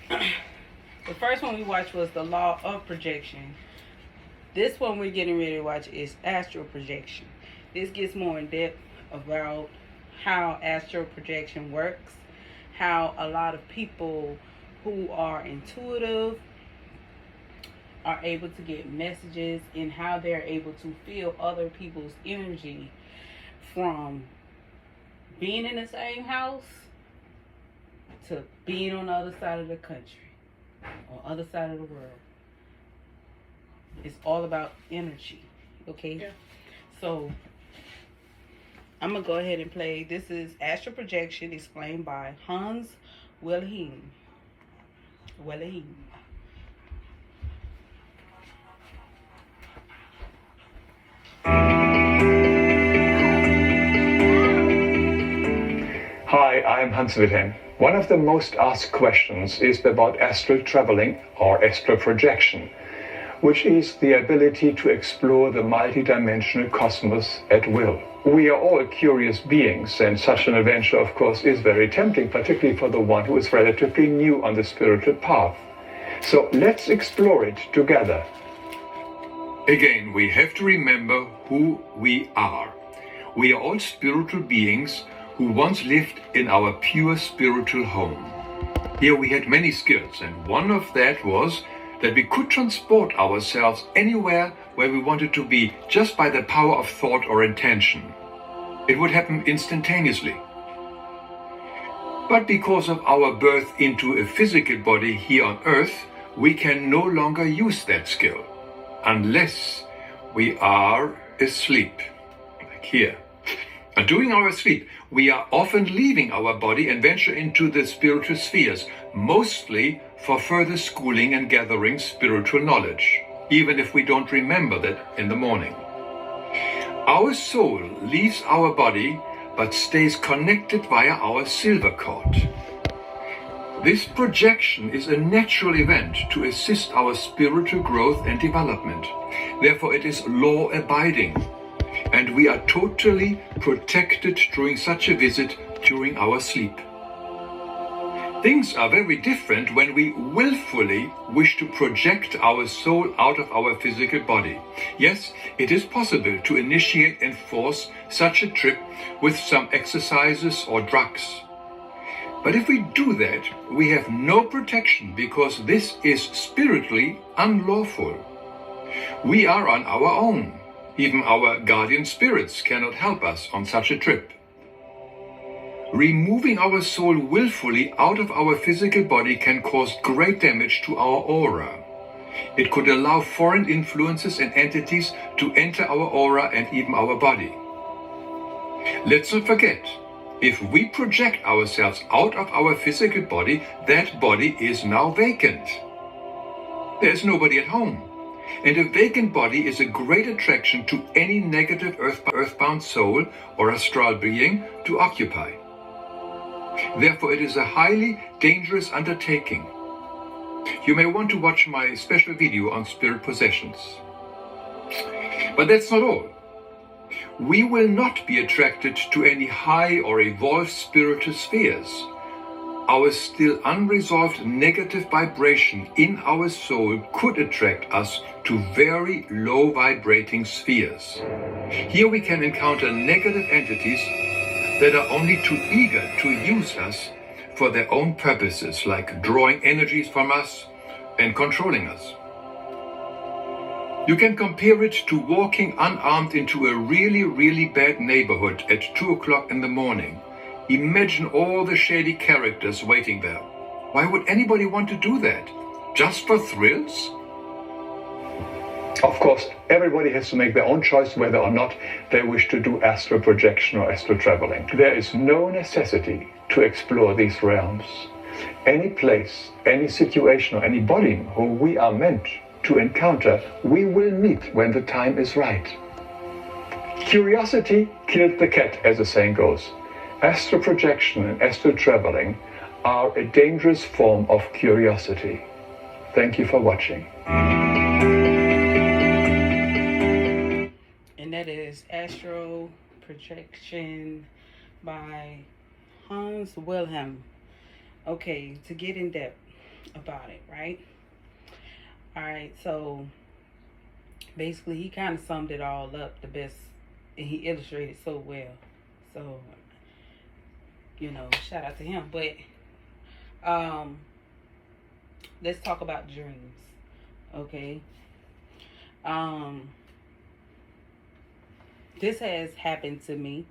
The first one we watched was the Law of Projection. This one we're getting ready to watch is Astral Projection. This gets more in depth about how astral projection works, how a lot of people who are intuitive are able to get messages, and how they're able to feel other people's energy from being in the same house to being on the other side of the country or other side of the world. It's all about energy, okay? Yeah. So I'm gonna go ahead and play. This is Astral Projection, explained by Hans Wilhelm. Hi, I'm Hans Wilhelm. One of the most asked questions is about astral traveling or astral projection, which is the ability to explore the multidimensional cosmos at will. We are all curious beings, and such an adventure, of course, is very tempting, particularly for the one who is relatively new on the spiritual path. So let's explore it together. Again, we have to remember who we are. We are all spiritual beings who once lived in our pure spiritual home. Here we had many skills, and one of that was that we could transport ourselves anywhere where we wanted to be just by the power of thought or intention. It would happen instantaneously. But because of our birth into a physical body here on Earth, we can no longer use that skill unless we are asleep, like here. And during our sleep, we are often leaving our body and venture into the spiritual spheres, mostly for further schooling and gathering spiritual knowledge, even if we don't remember that in the morning. Our soul leaves our body but stays connected via our silver cord. This projection is a natural event to assist our spiritual growth and development. Therefore, it is law-abiding, and we are totally protected during such a visit during our sleep. Things are very different when we willfully wish to project our soul out of our physical body. Yes, it is possible to initiate and force such a trip with some exercises or drugs. But if we do that, we have no protection, because this is spiritually unlawful. We are on our own. Even our guardian spirits cannot help us on such a trip. Removing our soul willfully out of our physical body can cause great damage to our aura. It could allow foreign influences and entities to enter our aura and even our body. Let's not forget, if we project ourselves out of our physical body, that body is now vacant. There is nobody at home. And a vacant body is a great attraction to any negative earthbound soul or astral being to occupy. Therefore, it is a highly dangerous undertaking. You may want to watch my special video on spirit possessions. But that's not all. We will not be attracted to any high or evolved spiritual spheres. Our still unresolved negative vibration in our soul could attract us to very low vibrating spheres. Here we can encounter negative entities that are only too eager to use us for their own purposes, like drawing energies from us and controlling us. You can compare it to walking unarmed into a really bad neighborhood at 2 o'clock in the morning. Imagine all the shady characters waiting there. Why would anybody want to do that? Just for thrills? Of course, everybody has to make their own choice whether or not they wish to do astral projection or astral traveling. There is no necessity to explore these realms. Any place, any situation, or any body who we are meant to encounter, we will meet when the time is right. Curiosity killed the cat, as the saying goes. Astral projection and astral traveling are a dangerous form of curiosity. Thank you for watching. And that is Astral Projection by Hans Wilhelm. Okay, to get in depth, about it, right? All right, so basically he kind of summed it all up the best, and he illustrated so well. So, shout out to him. But let's talk about dreams. Okay. This has happened to me,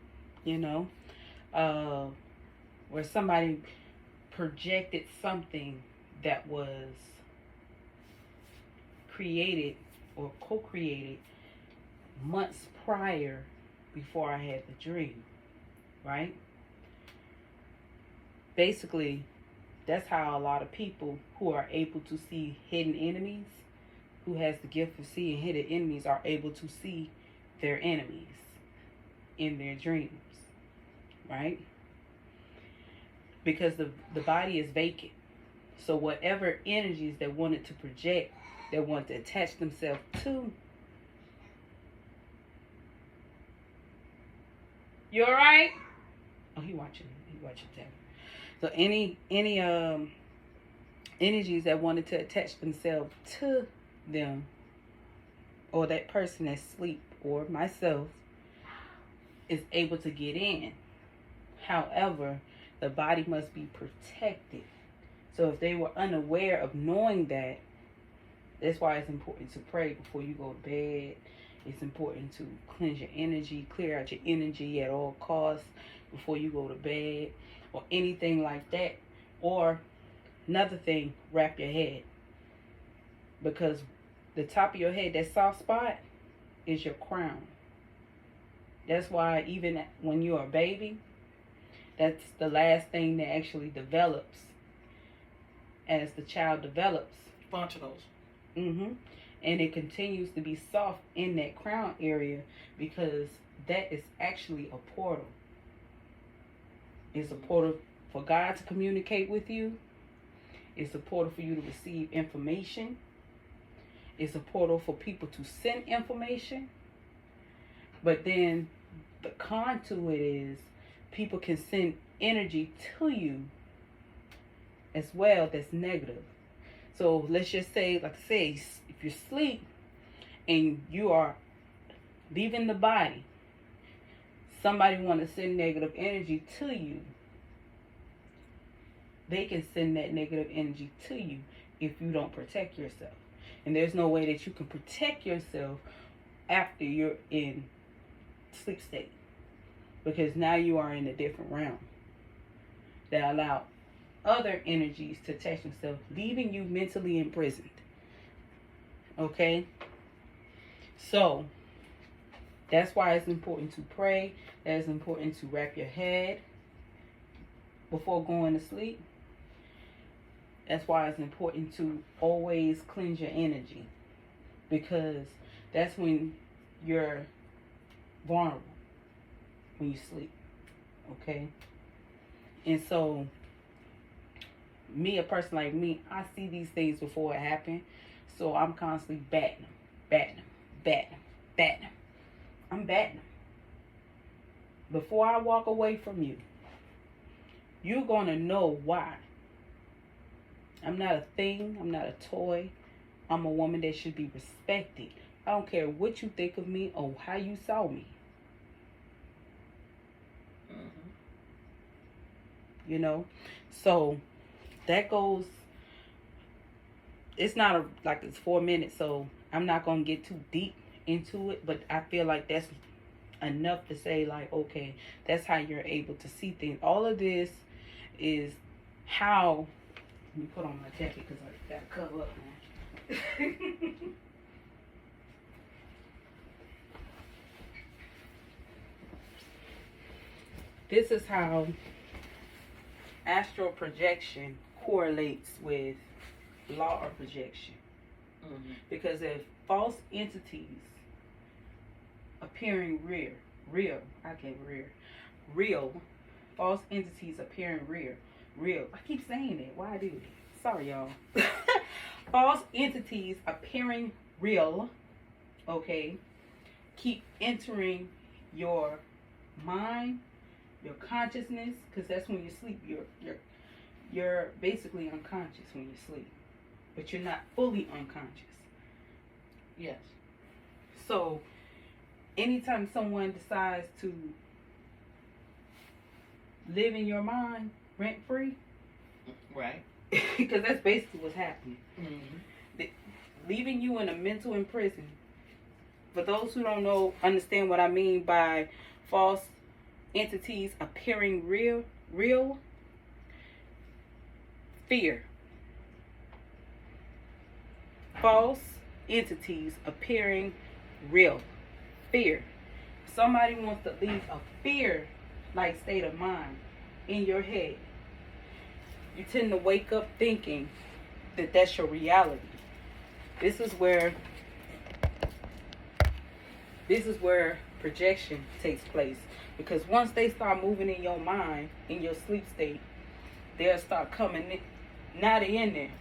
where somebody projected something that was created or co-created months prior before I had the dream, right? Basically, that's how a lot of people who are able to see hidden enemies, who has the gift of seeing hidden enemies, are able to see their enemies in their dreams, right? Because the body is vacant. So whatever energies that wanted to project, that want to attach themselves to. You all right? Oh, he watching TV. So any energies that wanted to attach themselves to them, or that person that's asleep, or myself, is able to get in. However, the body must be protected. So if they were unaware of knowing that, that's why it's important to pray before you go to bed. It's important to cleanse your energy, clear out your energy at all costs before you go to bed, or anything like that. Or another thing, wrap your head. Because the top of your head, that soft spot, is your crown. That's why even when you're a baby, that's the last thing that actually develops as the child develops. Fontanels. And it continues to be soft in that crown area, because that is actually a portal. It's a portal for God to communicate with you. It's a portal for you to receive information. It's a portal for people to send information. But then the con to it is people can send energy to you as well that's negative. So let's just say, like I say, if you sleep and you are leaving the body, somebody want to send negative energy to you, they can send that negative energy to you if you don't protect yourself. And there's no way that you can protect yourself after you're in sleep state, because now you are in a different realm that allow other energies to attach themselves, leaving you mentally imprisoned. Okay? So, that's why it's important to pray. It's important to wrap your head before going to sleep. That's why it's important to always cleanse your energy, because that's when you're vulnerable, when you sleep. Okay? And so, me, a person like me, I see these things before it happen. So I'm constantly batting them. I'm batting them. Before I walk away from you, you're going to know why. I'm not a thing. I'm not a toy. I'm a woman that should be respected. I don't care what you think of me or how you saw me. So that goes, it's not it's 4 minutes, so I'm not going to get too deep into it, but I feel like that's enough to say, like, okay, that's how you're able to see things. All of this is how, let me put on my jacket because I got to cover up now. This is how astral projection correlates with law of projection. Because if false entities appearing real, false entities appearing real. I keep saying that. Why do that? Sorry, y'all. False entities appearing real, okay, keep entering your mind, your consciousness, because that's when you sleep. you're basically unconscious when you sleep, but you're not fully unconscious. Yes. So anytime someone decides to live in your mind rent free, Right. because that's basically what's happening. Mm-hmm. Leaving you in a mental imprison. For those who don't know, understand what I mean by false entities appearing real, fear. False entities appearing real, fear. Somebody wants to leave a fear-like state of mind in your head. You tend to wake up thinking that that's your reality. This is where projection takes place. Because once they start moving in your mind, in your sleep state, they'll start coming in, not in there.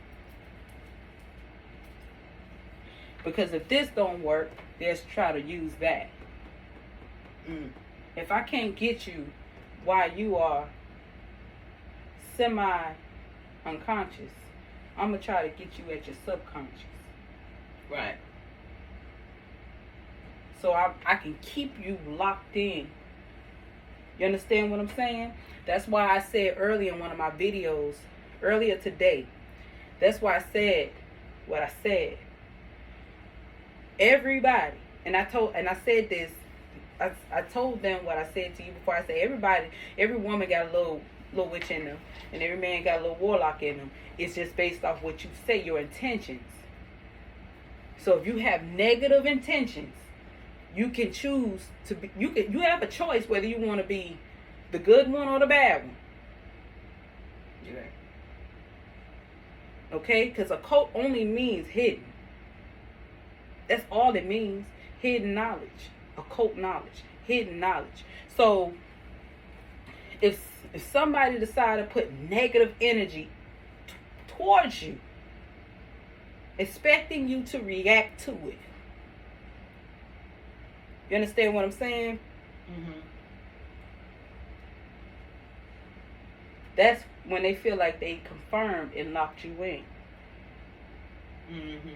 Because if this don't work, they'll try to use that. If I can't get you while you are semi-unconscious, I'm going to try to get you at your subconscious. Right. So I can keep you locked in. You understand what I'm saying? That's why I said earlier in one of my videos, earlier today, that's why I said what I said. Everybody, and I said this, I told them what I said to you before. I said every woman got a little witch in them, and every man got a little warlock in them. It's just based off what you say, your intentions. So if you have negative intentions, you can choose to be. You have a choice whether you want to be the good one or the bad one. Right. Okay, because occult only means hidden. That's all it means. Hidden knowledge, occult knowledge, hidden knowledge. So if somebody decide to put negative energy towards you, expecting you to react to it. You understand what I'm saying? Mm-hmm. That's when they feel like they confirmed and locked you in. Mm-hmm.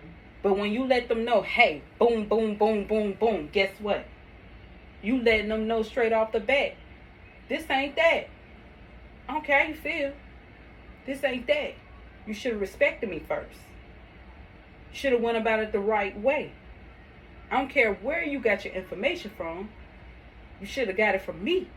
But when you let them know, hey, boom, boom, boom, boom, boom, guess what? You letting them know straight off the bat, this ain't that. I don't care how you feel. This ain't that. You should have respected me first. Should have went about it the right way. I don't care where you got your information from. You should have got it from me.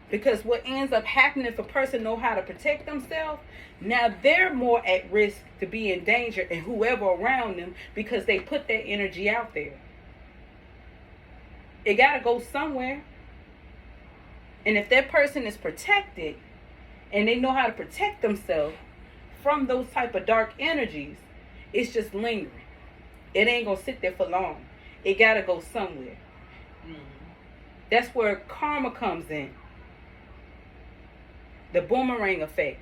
Because what ends up happening if a person know how to protect themselves, now they're more at risk to be in danger and whoever around them because they put their energy out there. It got to go somewhere. And if that person is protected and they know how to protect themselves from those type of dark energies, it's just lingering. It ain't going to sit there for long. It got to go somewhere. Mm-hmm. That's where karma comes in. The boomerang effect.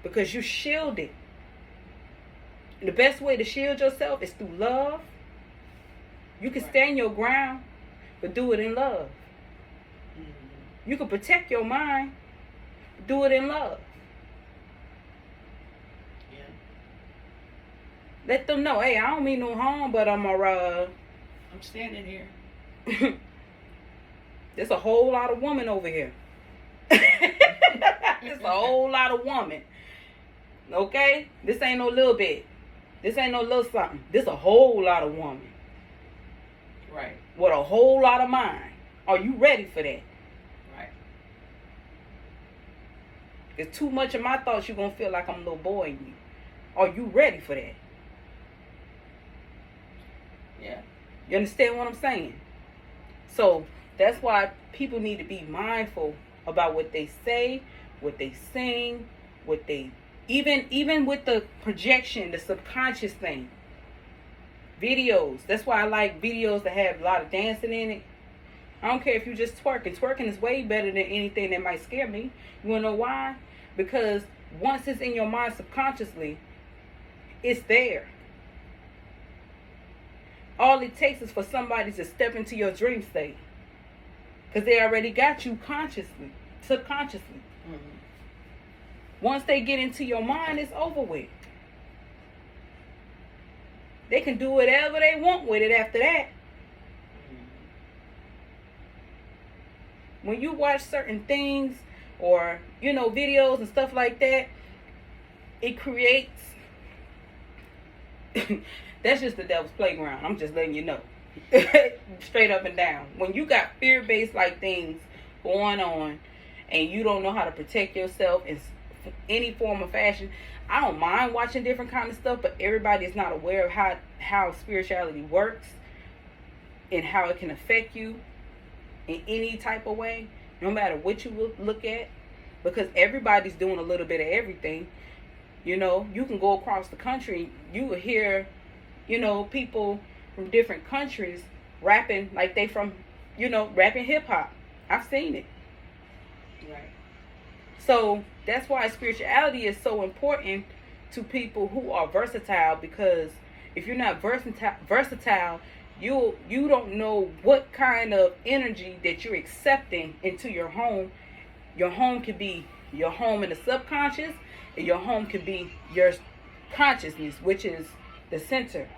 Because you shield it. The best way to shield yourself is through love. You can stand your ground, but do it in love. Mm-hmm. You can protect your mind, but do it in love. Yeah. Let them know, hey, I don't mean no harm, but I'm standing here. There's a whole lot of woman over here. There's a whole lot of woman. Okay? This ain't no little bit. This ain't no little something. This a whole lot of woman. Right. With a whole lot of mind. Are you ready for that? Right. It's too much of my thoughts you're going to feel like I'm a little boy in you. Are you ready for that? Yeah. You understand what I'm saying? So that's why people need to be mindful about what they say, what they sing, what they even with the projection, the subconscious thing. Videos. That's why I like videos that have a lot of dancing in it. I don't care if you just twerking. Twerking is way better than anything that might scare me. You wanna know why? Because once it's in your mind subconsciously, it's there. All it takes is for somebody to step into your dream state. Because they already got you consciously, subconsciously. Mm-hmm. Once they get into your mind, it's over with. They can do whatever they want with it after that. When you watch certain things or, videos and stuff like that, it creates... That's just the devil's playground. I'm just letting you know. Straight up and down. When you got fear-based like things going on and you don't know how to protect yourself in any form of fashion, I don't mind watching different kind of stuff, but everybody is not aware of how spirituality works and how it can affect you in any type of way, no matter what you look at, because everybody's doing a little bit of everything. You can go across the country, you will hear, people from different countries rapping like they from, rapping hip hop. I've seen it. Right. So that's why spirituality is so important to people who are versatile, because if you're not versatile, you don't know what kind of energy that you're accepting into your home. Your home could be your home in the subconscious, and your home could be your consciousness, which is the center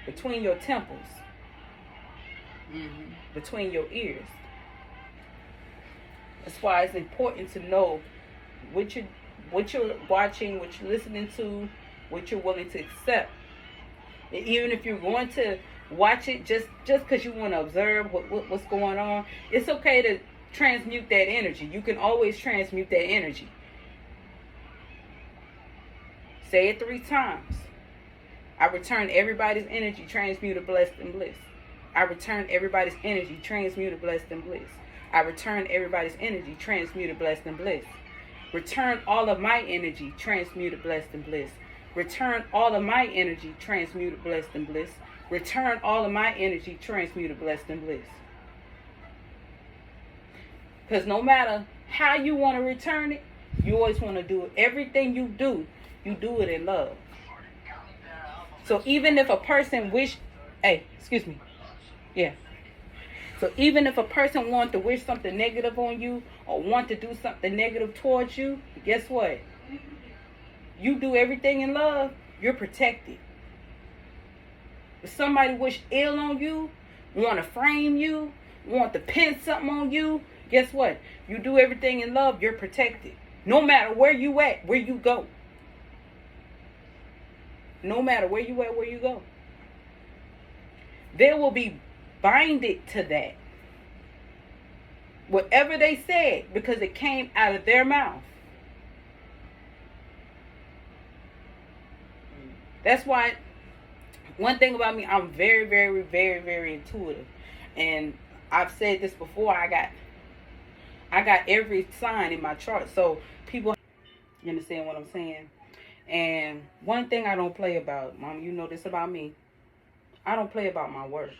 between your temples, between your ears. That's why it's important to know what you're watching, what you're listening to, what you're willing to accept. And even if you're going to watch it just because you want to observe what's going on, it's okay to transmute that energy. You can always transmute that energy. Say it 3 times. I return everybody's energy, transmuted, blessed, and bliss. I return everybody's energy, transmuted, blessed, and bliss. I return everybody's energy, transmuted, blessed, and bliss. Return all of my energy, transmuted, blessed, and bliss. Return all of my energy, transmuted, blessed, and bliss. Return all of my energy, transmuted, blessed, and bliss. Because no matter how you want to return it, you always want to do it. Everything you do it in love. So even if a person So even if a person wants to wish something negative on you or want to do something negative towards you, guess what? You do everything in love, you're protected. If somebody wish ill on you, want to frame you, want to pin something on you, guess what? You do everything in love, you're protected. No matter where you at, where you go. No matter where you at, where you go. They will be binded to that. Whatever they said, because it came out of their mouth. That's why, one thing about me, I'm very, very, very, very intuitive. And I've said this before, I got every sign in my chart. So people, you understand what I'm saying? And one thing I don't play about, Mom, you know this about me, I don't play about my work.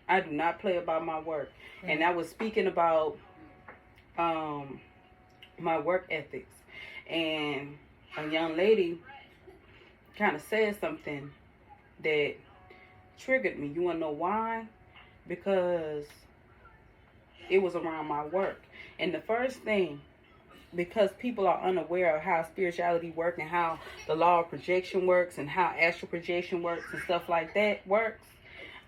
I do not play about my work. And I was speaking about my work ethics. And a young lady kind of said something that triggered me. You want to know why? Because it was around my work. And the first thing, because people are unaware of how spirituality works and how the law of projection works and how astral projection works and stuff like that works,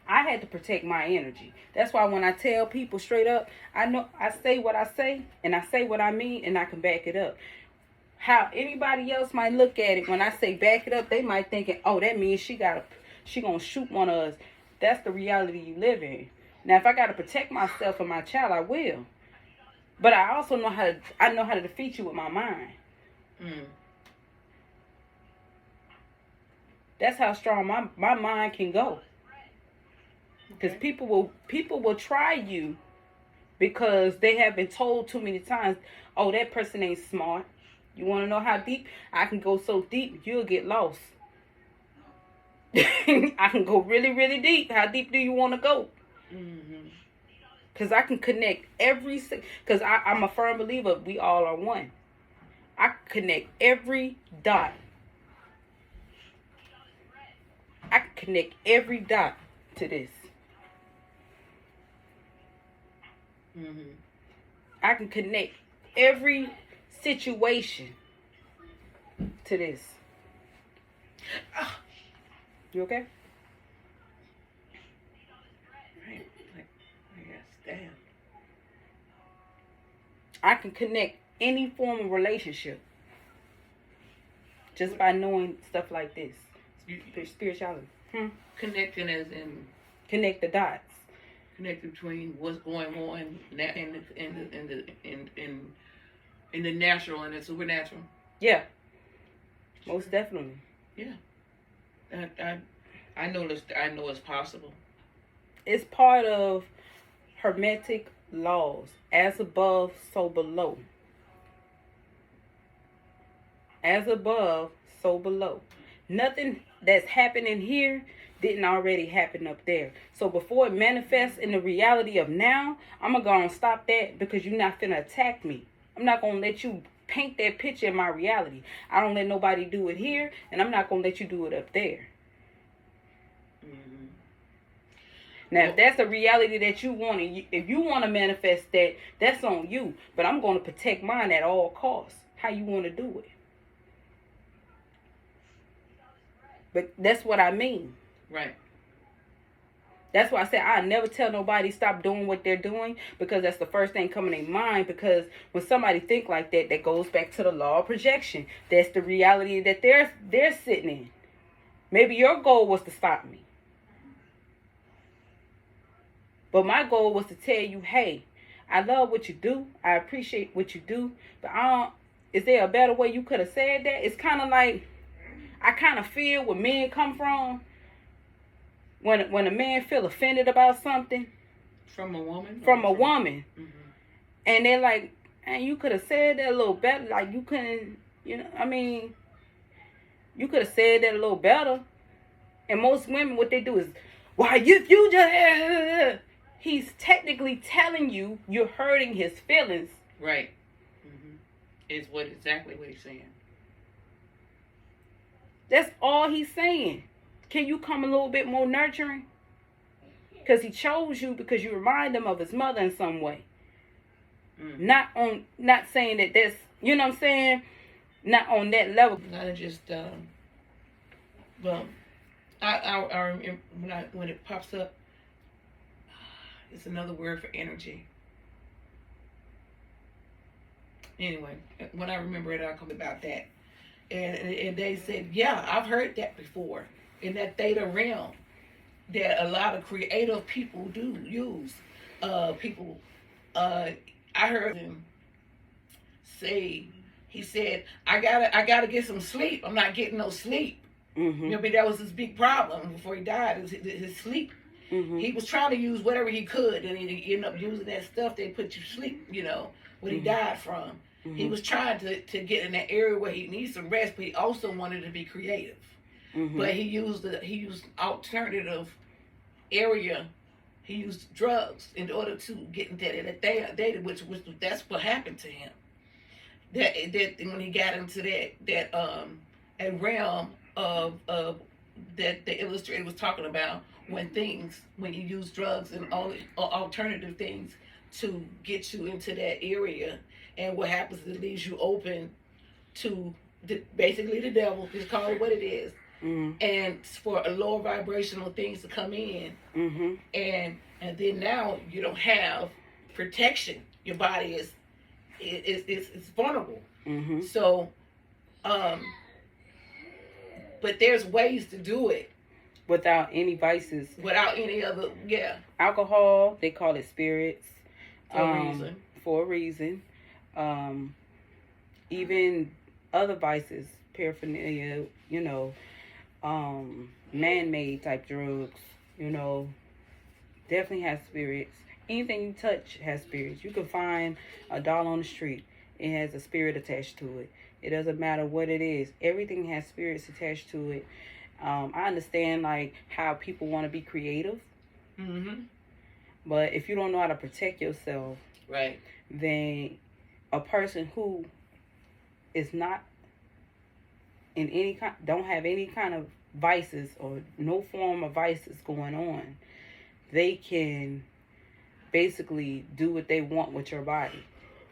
I had to protect my energy. That's why when I tell people straight up, I know I say what I say and I say what I mean and I can back it up. How anybody else might look at it when I say back it up, they might think, oh, that means she gonna shoot one of us. That's the reality you live in. Now, if I gotta protect myself and my child, I will. But I also know how to defeat you with my mind. That's how strong my mind can go. Because people will try you because they have been told too many times, oh, that person ain't smart. You want to know how deep? I can go so deep, you'll get lost. I can go really, really deep. How deep do you want to go? Because I can connect because I'm a firm believer we all are one. I connect every dot. I can connect every dot to this. I can connect every situation to this. You okay? Right. Like, yes, damn. I can connect any form of relationship just by knowing stuff like this. Spirituality. Connecting as in Connect the dots. connect between what's going on in the natural and the supernatural. Yeah. Most definitely. Yeah. I know it's possible. It's part of Hermetic laws. As above, so below. As above, so below. Nothing that's happening here didn't already happen up there. So before it manifests in the reality of now, I'm going to go and stop that because you're not finna attack me. I'm not going to let you paint that picture in my reality. I don't let nobody do it here, and I'm not going to let you do it up there. Mm-hmm. Now, if that's a reality that you want, and if you want to manifest that, that's on you. But I'm going to protect mine at all costs. How you want to do it. But that's what I mean. Right. That's why I said I never tell nobody stop doing what they're doing, because that's the first thing coming in mind. Because when somebody think like that, that goes back to the law of projection. That's the reality that they're sitting in. Maybe your goal was to stop me. But my goal was to tell you, hey, I love what you do. I appreciate what you do. But is there a better way you could have said that? It's kind of like, I kind of feel where men come from. When a man feel offended about something. From a woman? From a woman. Mm-hmm. And they're like, man, you could have said that a little better. Like, you couldn't, you could have said that a little better. And most women, what they do is, why you just... He's technically telling you you're hurting his feelings. Right. Mm-hmm. Is exactly what he's saying. That's all he's saying. Can you come a little bit more nurturing? Because he chose you because you remind him of his mother in some way. Mm. Not saying that that's, you know what I'm saying? Not on that level. Not just, well, I remember when it pops up, it's another word for energy. Anyway, when I remember it, I'll come about that. And they said, yeah, I've heard that before. In that theta realm, that a lot of creative people do use. I heard him say, he said, I gotta get some sleep. I'm not getting no sleep. Mm-hmm. You know, but that was his big problem before he died, is his sleep. Mm-hmm. He was trying to use whatever he could, and he ended up using that stuff that put you to sleep, you know, what he died from. Mm-hmm. He was trying to get in that area where he needs some rest, but he also wanted to be creative. Mm-hmm. But he used alternative area. He used drugs in order to get into that data, which that's what happened to him. That when he got into that realm of that the illustrator was talking about, when you use drugs and all alternative things to get you into that area, and what happens is it leaves you open to basically the devil. Just call it what it is. Mm-hmm. And for a lower vibrational things to come in, mm-hmm. and then now you don't have protection. Your body is vulnerable. Mm-hmm. So, but there's ways to do it without any vices, without any other alcohol. They call it spirits for a reason. Even other vices, paraphernalia, you know. Man-made type drugs, you know, definitely has spirits. Anything you touch has spirits. You can find a doll on the street. It has a spirit attached to it. It doesn't matter what it is. Everything has spirits attached to it. I understand, like, how people want to be creative. Mm-hmm. But if you don't know how to protect yourself, right, then a person who is not in any kind, don't have any kind of vices or no form of vices going on, they can basically do what they want with your body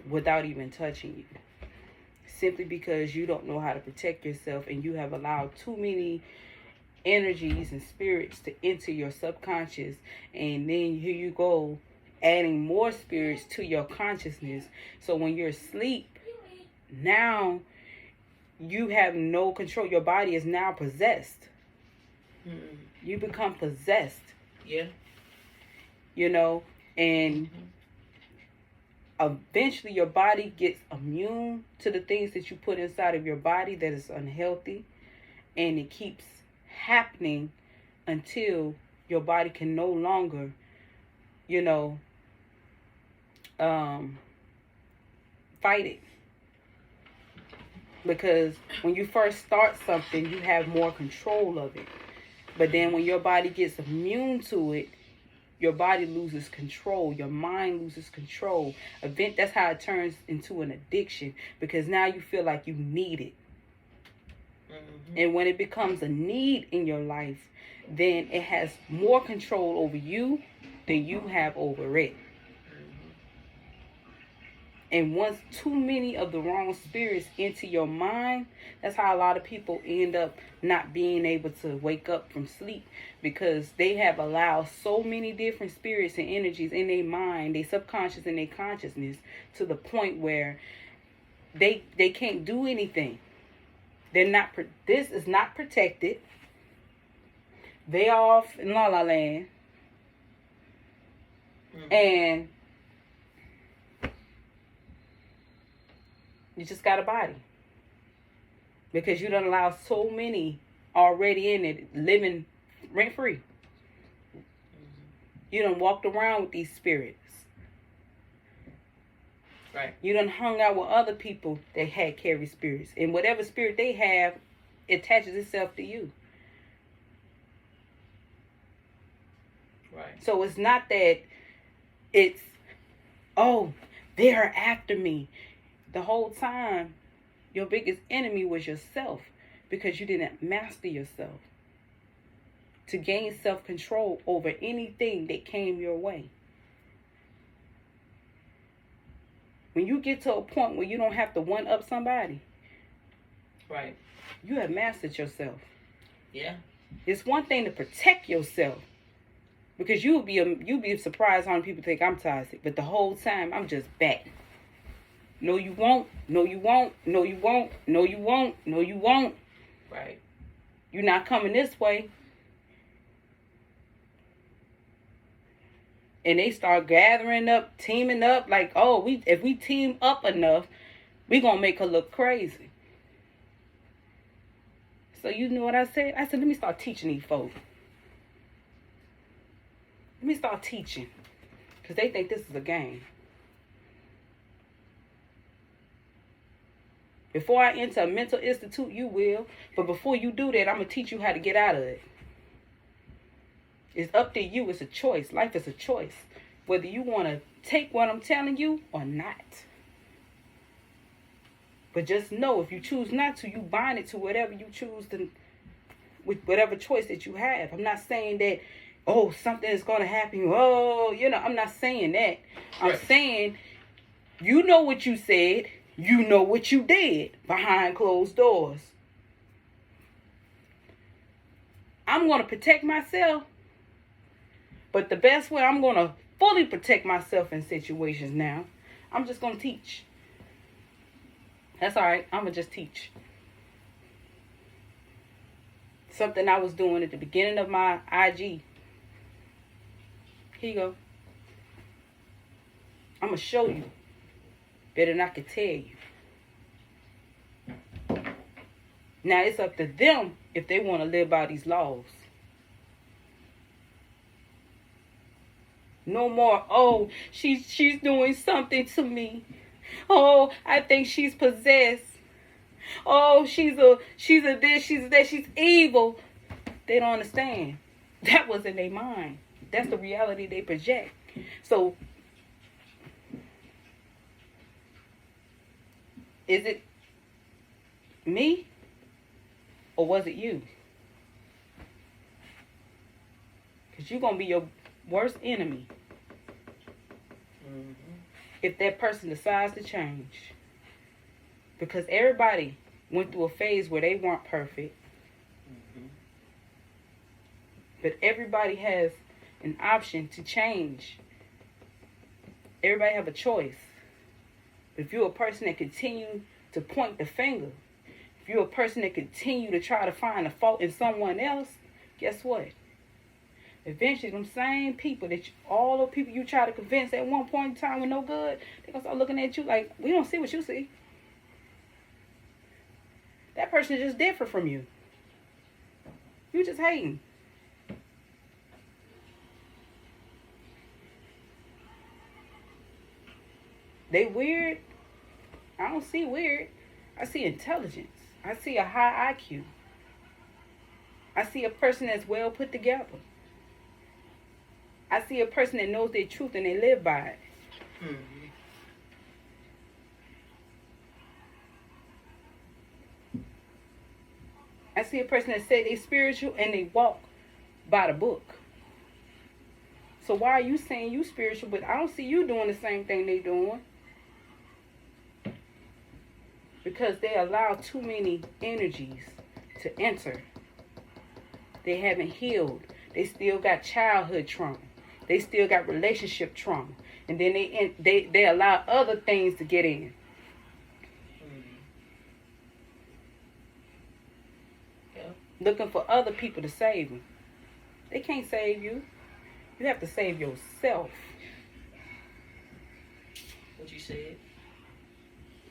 without even touching you. simply because you don't know how to protect yourself, and you have allowed too many energies and spirits to enter your subconscious, and then here you go adding more spirits to your consciousness. So when you're asleep, now you have no control. Your body is now possessed. You become possessed. Yeah. You know, and eventually your body gets immune to the things that you put inside of your body that is unhealthy, and it keeps happening until your body can no longer, you know, fight it. Because when you first start something, you have more control of it. But then when your body gets immune to it, your body loses control. Your mind loses control. That's how it turns into an addiction, because now you feel like you need it. And when it becomes a need in your life, then it has more control over you than you have over it. And once too many of the wrong spirits enter your mind, that's how a lot of people end up not being able to wake up from sleep, because they have allowed so many different spirits and energies in their mind, their subconscious and their consciousness, to the point where they can't do anything. They're not. This is not protected. They off in La La Land, and you just got a body, because you done allow so many already in it living rent free. You done walked around with these spirits. Right. You done hung out with other people that had carry spirits, and whatever spirit they have, it attaches itself to you. Right. So it's not that it's, oh, they're after me. The whole time, your biggest enemy was yourself, because you didn't master yourself to gain self-control over anything that came your way. When you get to a point where you don't have to one-up somebody, right, you have mastered yourself. Yeah. It's one thing to protect yourself, because you'll be surprised how many people think I'm toxic, but the whole time I'm just batting. No, you won't. No, you won't. No, you won't. No, you won't. No, you won't. Right. You're not coming this way. And they start gathering up, teaming up, like, oh, if we team up enough, we gonna make her look crazy. So you know what I said? I said, let me start teaching these folks. Let me start teaching, because they think this is a game. Before I enter a mental institute, you will. But before you do that, I'm going to teach you how to get out of it. It's up to you. It's a choice. Life is a choice. Whether you want to take what I'm telling you or not. But just know, if you choose not to, you bind it to whatever you choose to, with whatever choice that you have. I'm not saying that, oh, something is going to happen. Oh, I'm not saying that. I'm saying, you know what you said. You know what you did behind closed doors. I'm going to protect myself. But the best way I'm going to fully protect myself in situations now, I'm just going to teach. That's all right. I'm going to just teach. Something I was doing at the beginning of my IG. Here you go. I'm going to show you better than I could tell you. Now it's up to them if they want to live by these laws. No more, oh, she's doing something to me. Oh, I think she's possessed. Oh, she's a this, she's a that, she's evil. They don't understand. That was in their mind. That's the reality they project. So, is it me or was it you? Because you're going to be your worst enemy if that person decides to change. Because everybody went through a phase where they weren't perfect. But everybody has an option to change. Everybody have a choice. If you're a person that continue to point the finger, if you're a person that continue to try to find a fault in someone else, guess what? Eventually, them same people all the people you try to convince at one point in time were no good, they're going to start looking at you like, we don't see what you see. That person is just different from you. You just hating. They weird. I don't see weird. I see intelligence. I see a high IQ. I see a person that's well put together. I see a person that knows their truth and they live by it. I see a person that say they spiritual and they walk by the book. So why are you saying you spiritual, but I don't see you doing the same thing they doing? Because they allow too many energies to enter. They haven't healed. They still got childhood trauma. They still got relationship trauma. And then they allow other things to get in. Looking for other people to save them. They can't save you. You have to save yourself. What you said?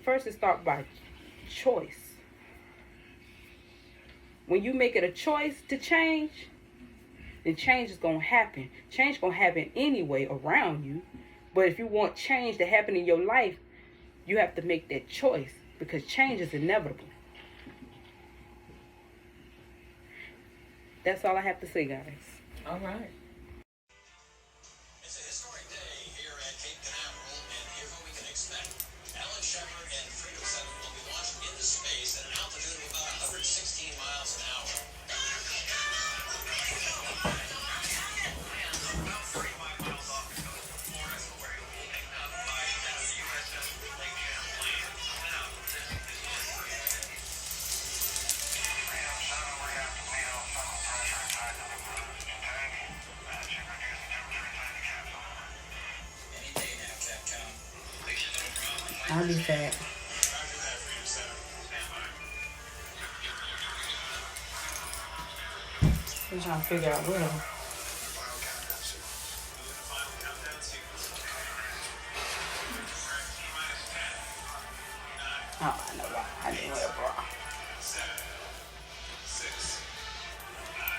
First, it starts by choice. When you make it a choice to change, then change is going to happen. Change is going to happen anyway around you. But if you want change to happen in your life, you have to make that choice because change is inevitable. That's all I have to say, guys. All right. It's a historic day here at Cape Canaveral, and here's what we can expect. Alan Shepard and Freedom 7 will be launched into space at an altitude of about 116 miles an hour. About 45 miles off the coast of Florida, where it will be picked up by the USS Lake Champlain. Now, this is your first. Freedom 7, we have to meet all funnel pressure inside the tank. That should reduce the temperature inside the capsule. Any day now, Capcom. Makes no problem. I'll be fat. Roger that, Freedom 7. Stand by. I'm trying to figure out where. Final countdown sequence. Moving to final countdown sequence. T-minus 10. 9. Oh, I know why. I didn't wear a bra. 7. 6. 5.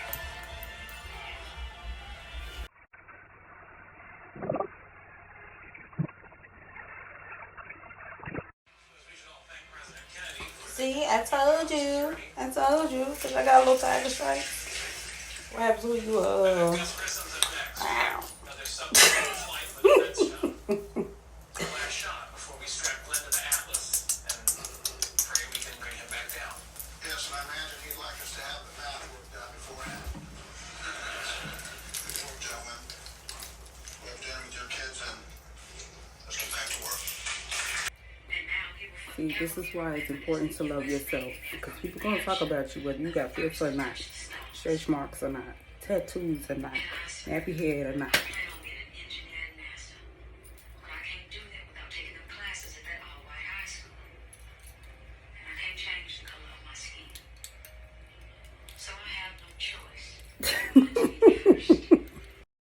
See, I told you. Because I got a little tiger stripe. What happens when you, wow. Last shot before we strap Glenn to the Atlas and pray we can bring him back down. Yes, and I imagine he'd like us to have the math worked out beforehand. Before, gentlemen, we have dinner with your kids and let's get back to work. See, this is why it's important to love yourself. Because people going to talk about you whether you got fits or not, stretch marks or not, tattoos or not, nappy head or not.